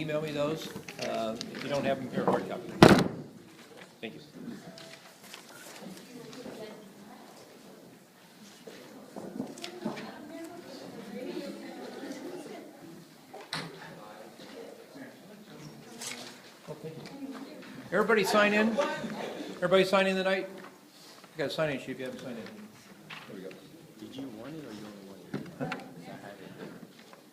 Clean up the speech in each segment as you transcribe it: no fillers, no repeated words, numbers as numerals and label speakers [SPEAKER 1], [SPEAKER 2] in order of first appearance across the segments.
[SPEAKER 1] email me those. If you don't have them, here, hard copy. Thank you. Okay. Everybody sign in? Everybody sign in tonight? You got a sign-in sheet if you haven't signed in. There we go.
[SPEAKER 2] Did you want it or you only want it?
[SPEAKER 1] Huh?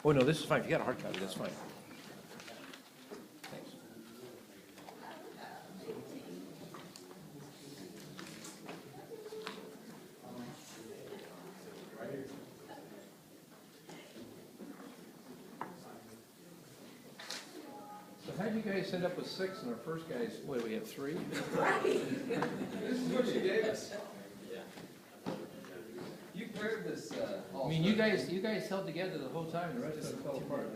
[SPEAKER 1] Oh, no, this is fine. If you got a hard copy, that's fine. Thanks. So how did you guys end up with 6 and our first guys, what, do we have 3?
[SPEAKER 3] This is what you gave us. You paired this.
[SPEAKER 1] I mean, you guys held together the whole time, the rest of it fell apart.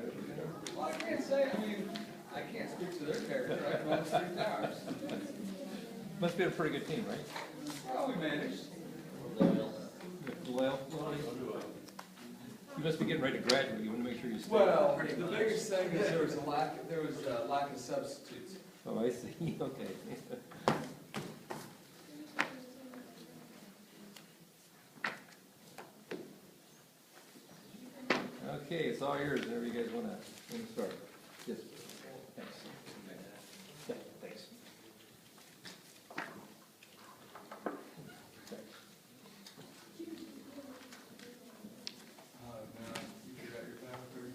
[SPEAKER 3] Well, I can't say. I mean, I can't speak to their character. I've won 3 times.
[SPEAKER 1] Must be a pretty good team, right?
[SPEAKER 3] Well, we managed.
[SPEAKER 1] Loyal. You must be getting ready to graduate. You want to make sure you stay.
[SPEAKER 3] Well, the biggest thing is there was a lack of substitutes.
[SPEAKER 1] Oh, I see. Okay. Okay, it's all yours. Whenever you guys want to start. Yes. Thanks. Yeah, thanks.
[SPEAKER 3] Oh, no. You forgot your password.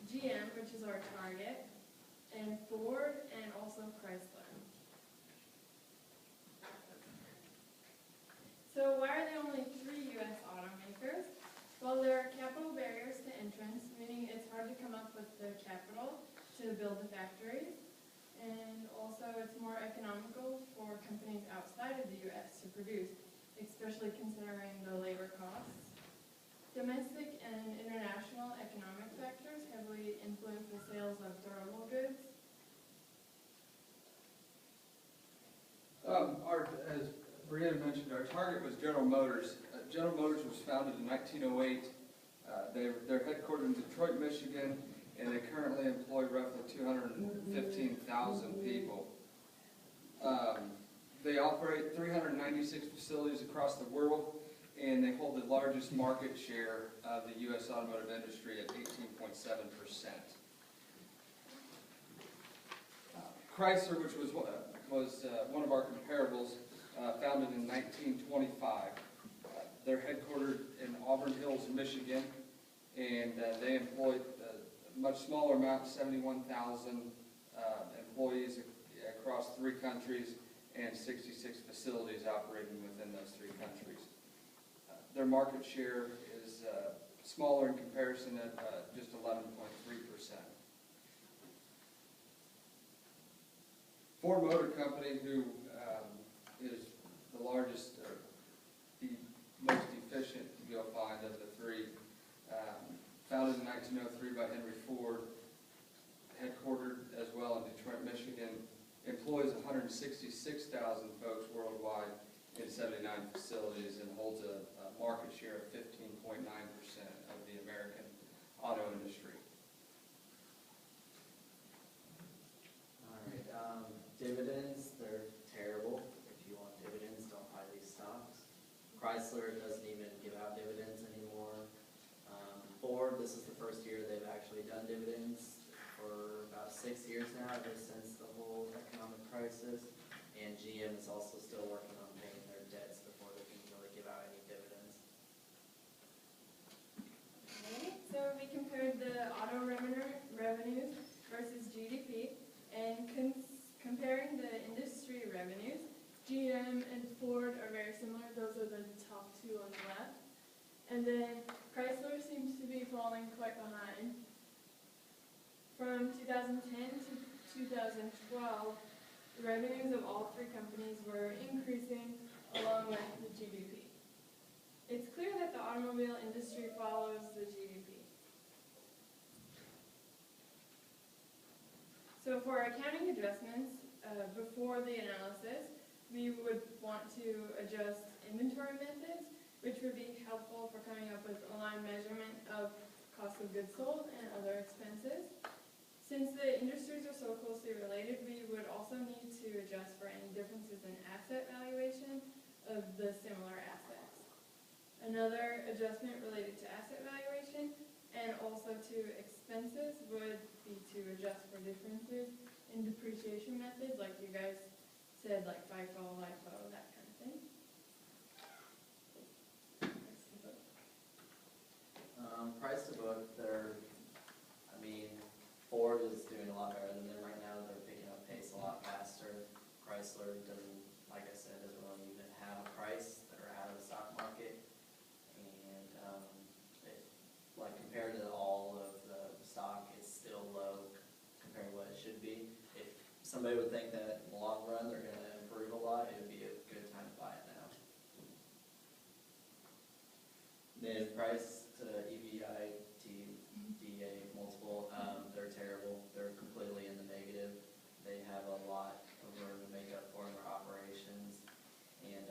[SPEAKER 4] Jiang, which is our target, and Ford, and also Chrysler. So why are there only 3 U.S. automakers? Well, there are capital barriers to entrance, meaning it's hard to come up with the capital to build the factories, and also it's more economical for companies outside of the U.S. to produce, especially considering the labor costs. Domestic and international economic factors heavily influence the sales of durable goods.
[SPEAKER 3] As Brianna mentioned, our target was General Motors. General Motors was founded in 1908. They're headquartered in Detroit, Michigan, and they currently employ roughly 215,000 people. They operate 396 facilities across the world, and they hold the largest market share of the U.S. automotive industry at 18.7%. Chrysler, which was one of our comparables, founded in 1925. They're headquartered in Auburn Hills, Michigan, and they employ a much smaller amount, 71,000 employees across 3 countries and 66 facilities operating within those 3 countries. Their market share is smaller in comparison at just 11.3%. Ford Motor Company, who is the largest, or the most efficient, you'll find, of the 3, founded in 1903 by Henry Ford, headquartered as well in Detroit, Michigan, employs 166,000 folks worldwide in 79 facilities and holds a market share of 15.9% of the American auto industry.
[SPEAKER 2] All right. Dividends, they're terrible. If you want dividends, don't buy these stocks. Chrysler doesn't even give out dividends anymore. Ford, this is the first year they've actually done dividends for about 6 years now, ever since the whole economic crisis. And GM is also still working on paying their debts before they can really give out any dividends.
[SPEAKER 4] Okay, so we compared the auto revenues versus GDP, and comparing the industry revenues, GM and Ford are very similar. Those are the top two on the left. And then Chrysler seems to be falling quite behind. From 2010 to 2012, the revenues of all three companies were increasing along with the GDP. It's clear that the automobile industry follows the GDP. So for accounting adjustments, before the analysis, we would want to adjust inventory methods, which would be helpful for coming up with a line measurement of cost of goods sold and other expenses. Since the industries are so closely related, we would also need to adjust for any differences in asset valuation of the similar assets. Another adjustment related to asset valuation and also to expenses would be to adjust for differences in depreciation methods, like you guys said, like FIFO, LIFO, that kind of thing.
[SPEAKER 2] Price to book, Ford is doing a lot better than them right now. They're picking up pace a lot faster. Chrysler doesn't, like I said, doesn't really even have a price. They're out of the stock market. And compared to all of the stock, it's still low compared to what it should be. If somebody would think that in the long run they're going to improve a lot, it would be a good time to buy it now. Then price to EV/EBITDA multiple, they're terrible. They're completely in the negative. They have a lot of room to make up for in their operations, and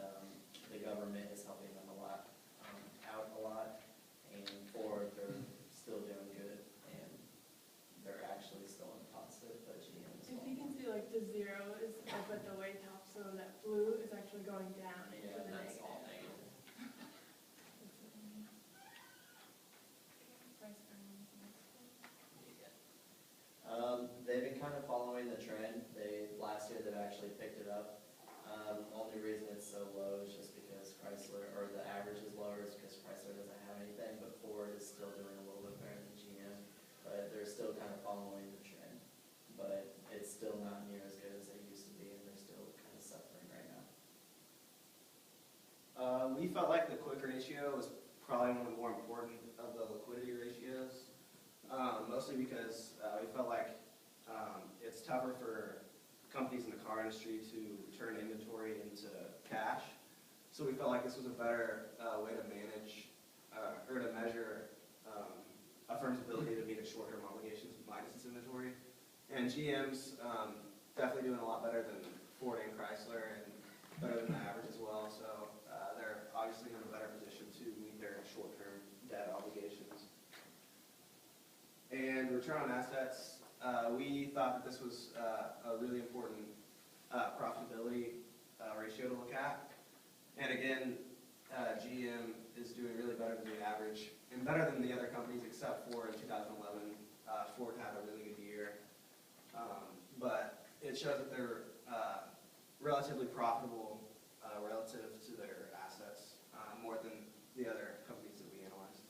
[SPEAKER 2] the government is helping them out a lot. And Ford, they're still doing good, and they're actually still in the positive, but GM is
[SPEAKER 4] If you can see, like, the zero is up at the way top, so that blue is actually going down into the
[SPEAKER 2] that's
[SPEAKER 4] negative.
[SPEAKER 2] all negative. They've been kind of following the trend. Last year they've actually picked it up. Only reason it's so low is just because Chrysler, or the average is lower, is because Chrysler doesn't have anything, but Ford is still doing a little bit better than GM. But they're still kind of following the trend. But it's still not near as good as they used to be, and they're still kind of suffering right now.
[SPEAKER 5] We felt like the quick ratio was probably one of the more important of the liquidity ratios, mostly because we felt like it's tougher for companies in the car industry to turn inventory into cash. So we felt like this was a better way to manage or to measure a firm's ability to meet its short-term obligations minus its inventory. And GM's definitely doing a lot better than Ford and Chrysler, and better than the average as well. So they're obviously in a better position to meet their short-term debt obligations. And return on assets, we thought that this was a really important profitability ratio to look at. And again, GM is doing really better than the average, and better than the other companies except for in 2011. Ford had a really good year. But it shows that they're relatively profitable relative to their assets, more than the other companies that we analyzed.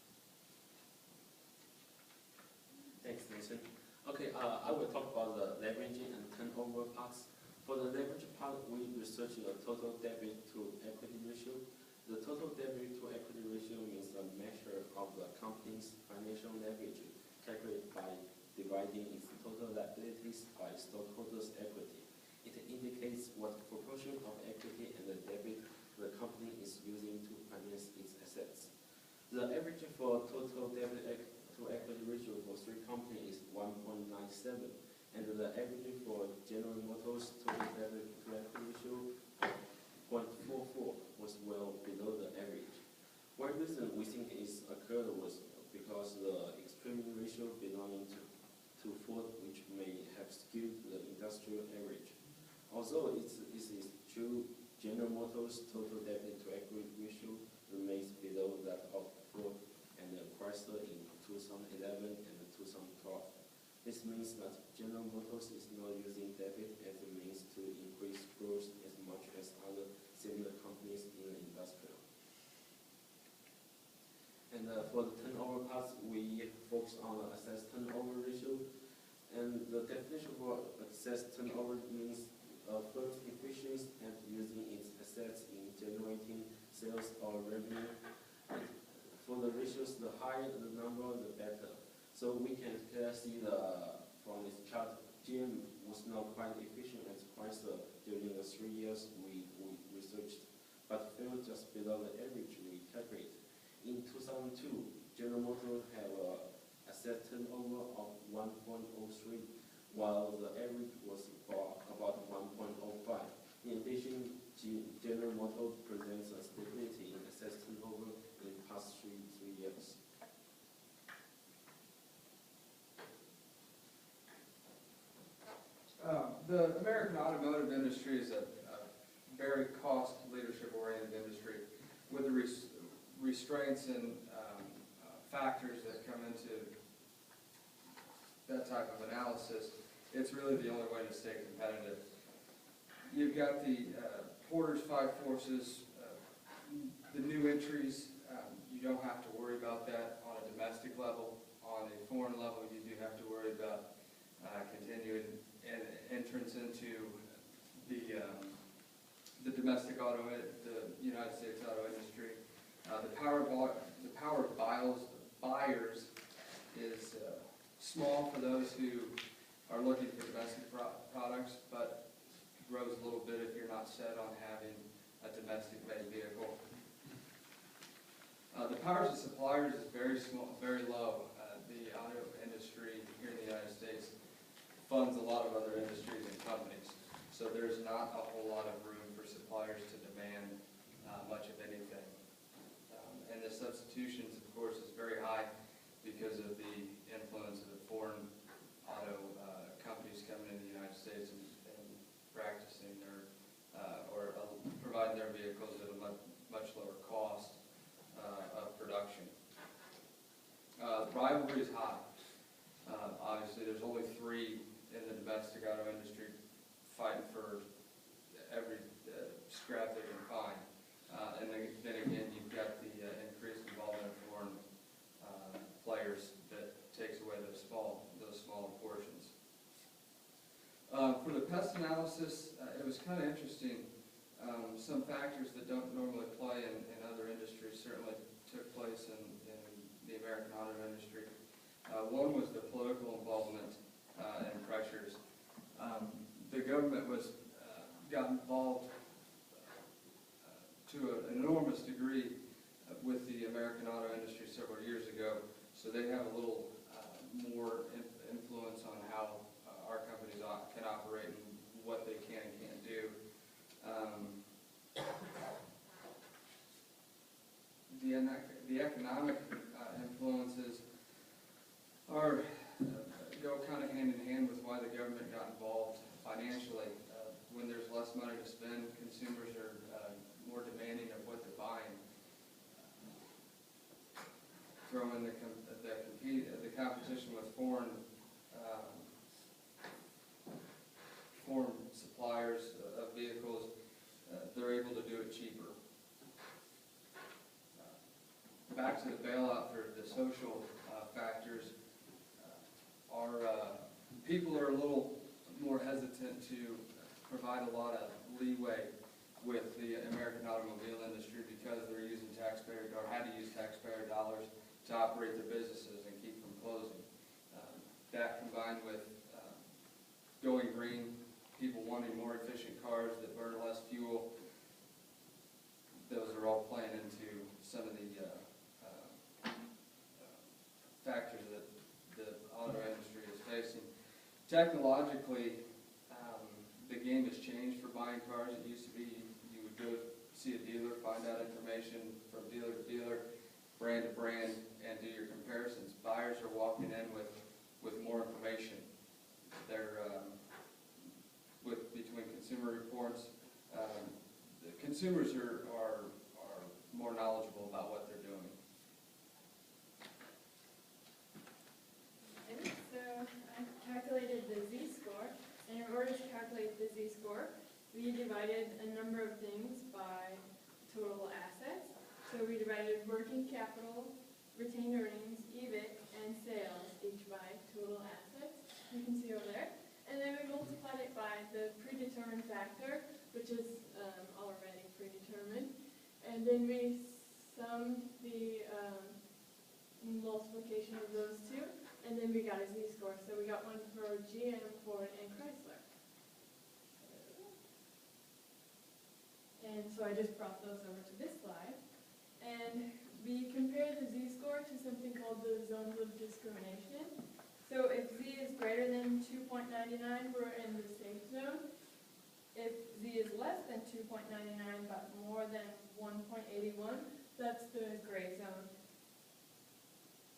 [SPEAKER 6] Thanks, Nathan. Okay, I will talk about the leveraging and turnover parts. For the leverage part, we researched the total debit to equity ratio. The total debit to equity ratio means the measure of the company's financial leverage calculated by dividing its total liabilities by stockholders' equity. It indicates what proportion of equity and the debit the company is using to finance its assets. The average for total debit to equity ratio for three companies is 1.97, and the average for General Motors total debit to equity ratio of 0.44 was well below the average. One reason we think is occurred was because the extreme ratio belonging to Ford, which may have skewed the industrial average. Although it is true, General Motors' total debit to equity ratio remains below that of Ford and Chrysler in 2012. 2011 and 2012. This means that General Motors is not using debit as a means to increase growth as much as other similar companies in the industry. And for the turnover parts, we focus on the asset turnover ratio. And the definition for asset turnover means a firm's efficiency at using its assets in generating sales or revenue. And for the ratios, the higher the number, the better. So we can clearly see from this chart, Jiang was not quite efficient as Chrysler during the 3 years we researched, but fell just below the average we calculate. In 2002, General Motors had an asset turnover of 1.03, while the average was about 1.05. In addition, General Motors presents a stability in asset turnover in the past three years.
[SPEAKER 3] The American automotive industry is a very cost leadership-oriented industry with the restraints and factors that come into that type of analysis. It's really the only way to stay competitive. You've got the Porter's Five Forces, the new entries. You don't have to worry about that on a domestic level. On a foreign level, you do have to worry about continued entrance into the domestic auto, the United States auto industry. The power of buyers is small for those who are looking for domestic products, but grows a little bit if you're not set on having a domestic-made vehicle. The powers of suppliers is very small, very low. The auto industry here in the United States funds a lot of other industries and companies, so there's not a whole lot of room for suppliers to demand much of anything. And the substitutions, of course, is very high because of the influence of the foreign auto companies coming into the United States and practicing their or providing their vehicles at a much lower cost of production. Rivalry is high. Obviously, there's only 3 in the domestic auto industry fighting for every scrap they can find. And then again, you've got the increased involvement of foreign players that takes away those smaller portions. For the pest analysis, it was kind of interesting. Some factors that don't normally play in other industries certainly took place in the American auto industry. One was the political involvement and pressures. The government got involved to an enormous degree with the American auto industry several years ago, so they have a little more influence on how our companies can operate and what they can and can't do. The economic influences go kind of hand in hand with why the government got involved financially. When there's less money to spend, consumers are more demanding of what they're buying. Throw in the competition with foreign suppliers of vehicles, they're able to do it cheaper. Back to the bailout for the social factors, people are a little more hesitant to provide a lot of leeway with the American automobile industry because they're using taxpayer or had to use taxpayer dollars to operate their businesses and keep from closing. That combined with going green, people wanting more efficient cars that burn less fuel, those are all playing into some of the factors that the auto industry is facing. Technologically, the game has changed for buying cars. It used to be you would go see a dealer, find out information from dealer to dealer, brand to brand, and do your comparisons. Buyers are walking in with more information. They're between consumer reports, the consumers are more knowledgeable about what they're doing.
[SPEAKER 4] we divided a number of things by total assets. So we divided working capital, retained earnings, EBIT, and sales, each by total assets. You can see over there. And then we multiplied it by the predetermined factor, which is already predetermined. And then we summed the multiplication of those two, and then we got a z-score. So we got one for GM, Ford, and Chrysler. And so I just brought those over to this slide. And we compared the z-score to something called the zones of discrimination. So if z is greater than 2.99, we're in the safe zone. If z is less than 2.99 but more than 1.81, that's the gray zone.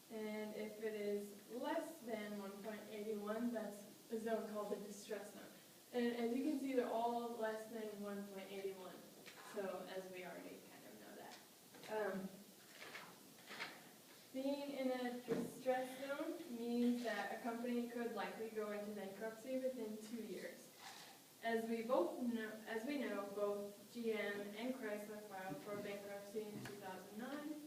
[SPEAKER 4] And if it is less than 1.81, that's a zone called the distress zone. And as you can see, they're all less than 1.81. So as we already kind of know that. Being in a distress zone means that a company could likely go into bankruptcy within 2 years. As we know, both GM and Chrysler filed for bankruptcy in 2009.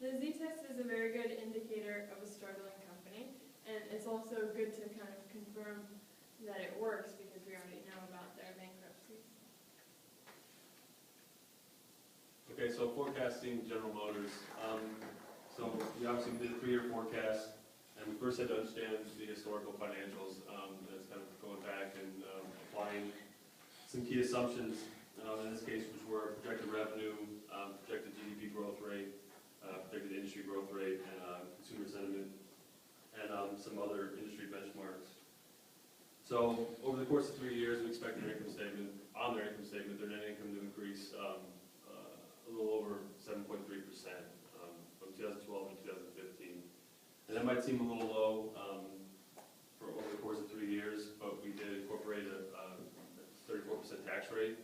[SPEAKER 4] The z-test is a very good indicator of a struggling company, and it's also good to kind of confirm that it works because we already know about their bankruptcies.
[SPEAKER 7] Okay, so forecasting General Motors. So we obviously did a 3-year forecast, and we first had to understand the historical financials. That's kind of going back and applying some key assumptions, in this case, which were projected revenue, projected GDP growth rate, projected industry growth rate, and consumer sentiment, and some other industry benchmarks. So over the course of 3 years, we expect their income statement, their net income to increase a little over 7.3%. From 2012 to 2015. And that might seem a little low for over the course of 3 years, but we did incorporate a 34% tax rate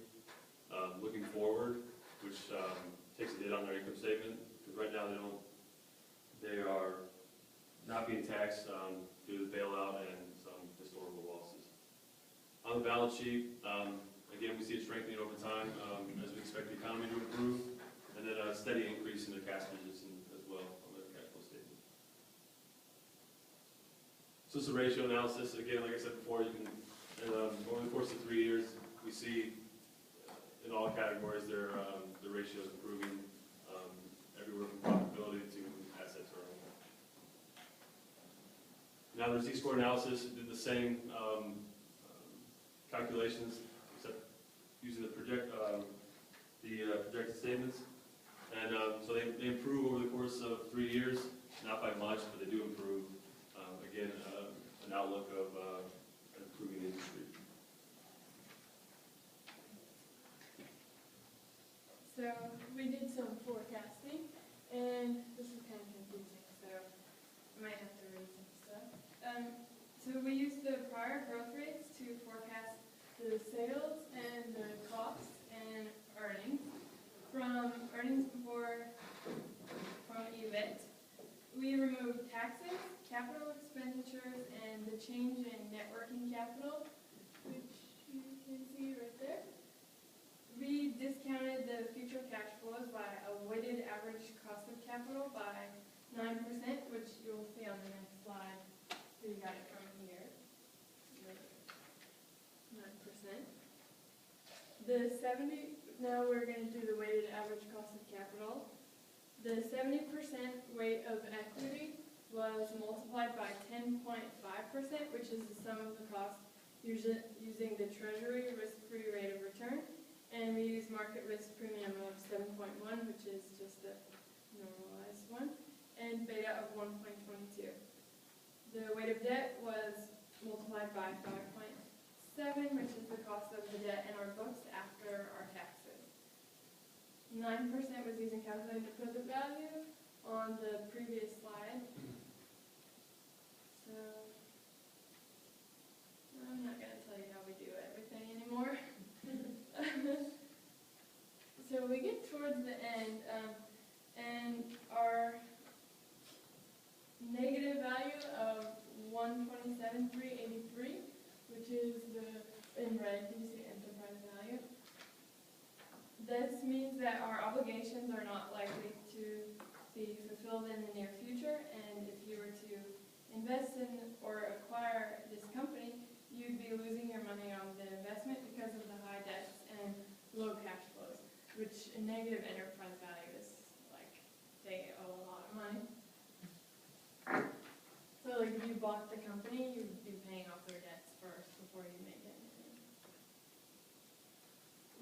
[SPEAKER 7] looking forward, which takes a hit on their income statement, because right now they are not being taxed due to the bailout and some historical losses. On the balance sheet, again, we see it strengthening over time as we expect the economy to improve, and then a steady increase in their cash position as well on their cash flow statement. So it's a ratio analysis. Again, like I said before, you can, over the course of 3 years, we see in all categories the ratio is improving everywhere from profitability to asset turnover. Now there's z-score analysis. It did the same calculations, except using the projected statements. And so they improve over the course of 3 years, not by much, but they do improve. Again, an outlook of an improving industry.
[SPEAKER 4] So we did some forecasting, and this is kind of confusing, so I might have to read some stuff. So we used the prior growth rates to forecast the sales and the costs and earnings. From earnings from EBIT, we removed taxes, capital expenditures, and the change in net working capital, which you can see right there. We discounted the future cash flows by a weighted average cost of capital by 9%, which you'll see on the next slide. So you got it from here. 9%. Now we're going to do the weighted average cost of capital. The 70% weight of equity was multiplied by 10.5%, which is the sum of the cost using the Treasury risk-free rate of return. And we use market risk premium of 7.1, which is just a normalized one, and beta of 1.22. The weight of debt was multiplied by 5.7, which is the cost of the debt in our books after our taxes. 9% was using calculated present value on the previous slide. So I'm not going to tell you how we do everything anymore. So we get towards the end, and our negative value of 127,383, which is in red, you see enterprise value, this means that our obligations are not likely to be fulfilled in the near future, and if you were to invest in or acquire this company, you'd be losing your money on the investment because of the high debts and low cash flows, which a negative enterprise value is like they owe a lot of money. So like if you bought the company, you'd be paying off their debts first before you make anything.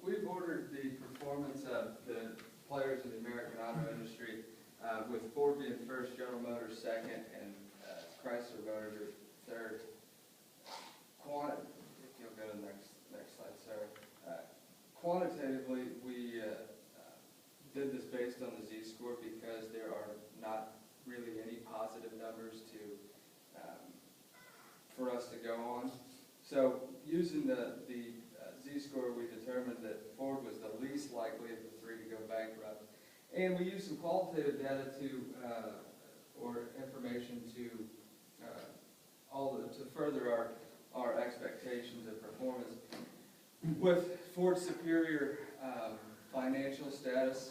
[SPEAKER 3] We've ordered the performance of the players in the American auto industry, with Ford being first, General Motors second, and Chrysler Motors third. If you'll go to the next slide, sir. Quantitatively, we did this based on the Z-score because there are not really any positive numbers for us to go on. So using the Z-score, we determined that Ford was the least likely of the three to go bankrupt. And we used some qualitative data or information to further our expectations of performance. With Ford's superior financial status,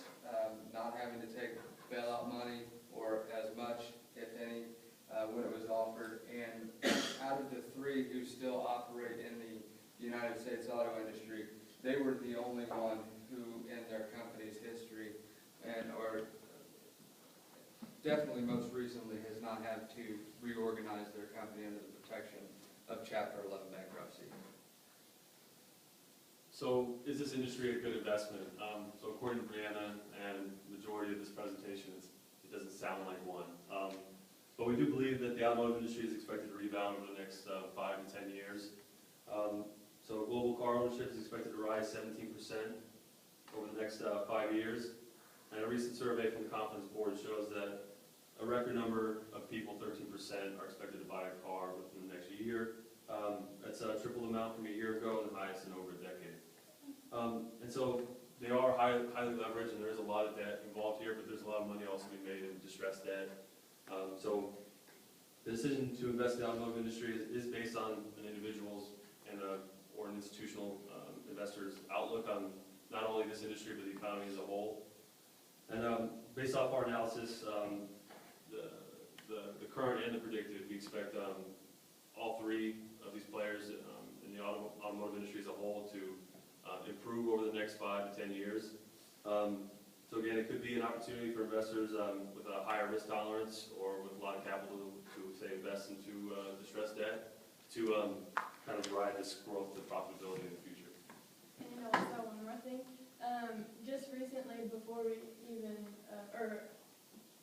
[SPEAKER 3] not having to take bailout money or as much, if any, when it was offered, and out of the three who still operate in the United States auto industry, they were the only one who, in their company's history, or definitely most recently, has not had to reorganize their company under the protection of Chapter 11 bankruptcy.
[SPEAKER 7] So is this industry a good investment? So according to Brianna and the majority of this presentation, it doesn't sound like one. But we do believe that the automotive industry is expected to rebound over the next 5 to 10 years. So global car ownership is expected to rise 17% over the next 5 years. And a recent survey from the Conference Board shows that a record number of people, 13%, are expected to buy a car within the next year. That's triple the amount from a year ago and the highest in over a decade. And so they are highly leveraged, and there is a lot of debt involved here, but there's a lot of money also being made in distressed debt. So the decision to invest in the automotive industry is based on an individual's or an institutional investor's outlook on not only this industry but the economy as a whole. And based off our analysis, the current and the predicted, we expect all three of these players in the automotive industry as a whole to improve over the next 5 to 10 years. So again, it could be an opportunity for investors with a higher risk tolerance or with a lot of capital to say invest into distressed debt to kind of ride this growth to profitability in the future.
[SPEAKER 4] And also one more thing, just recently before we even, or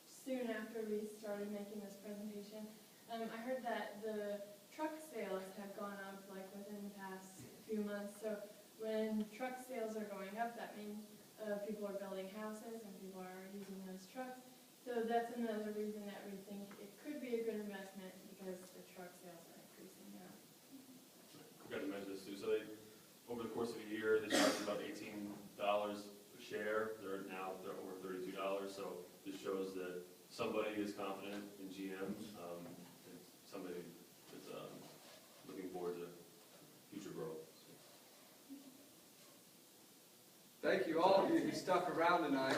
[SPEAKER 4] soon after we started making this presentation, I heard that the truck sales have gone up like within the past few months. So when truck sales are going up, that means people are building houses and people are using those trucks. So that's another reason that we think it could be a good investment because the truck sales are increasing now.
[SPEAKER 7] Forgot to mention this too. So over the course of a year, they charged about $18 a share. They're over $32. So this shows that somebody is confident in GM, and somebody is looking forward to future growth.
[SPEAKER 3] Thank you all of you who stuck around tonight.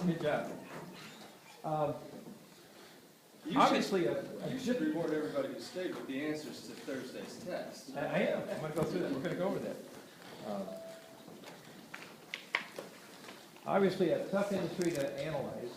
[SPEAKER 1] Good job.
[SPEAKER 3] You
[SPEAKER 1] Obviously,
[SPEAKER 3] should reward everybody who stayed with the answers to Thursday's test.
[SPEAKER 1] I am. I'm going to go through that. We're going to go over that. Obviously, a tough industry to analyze.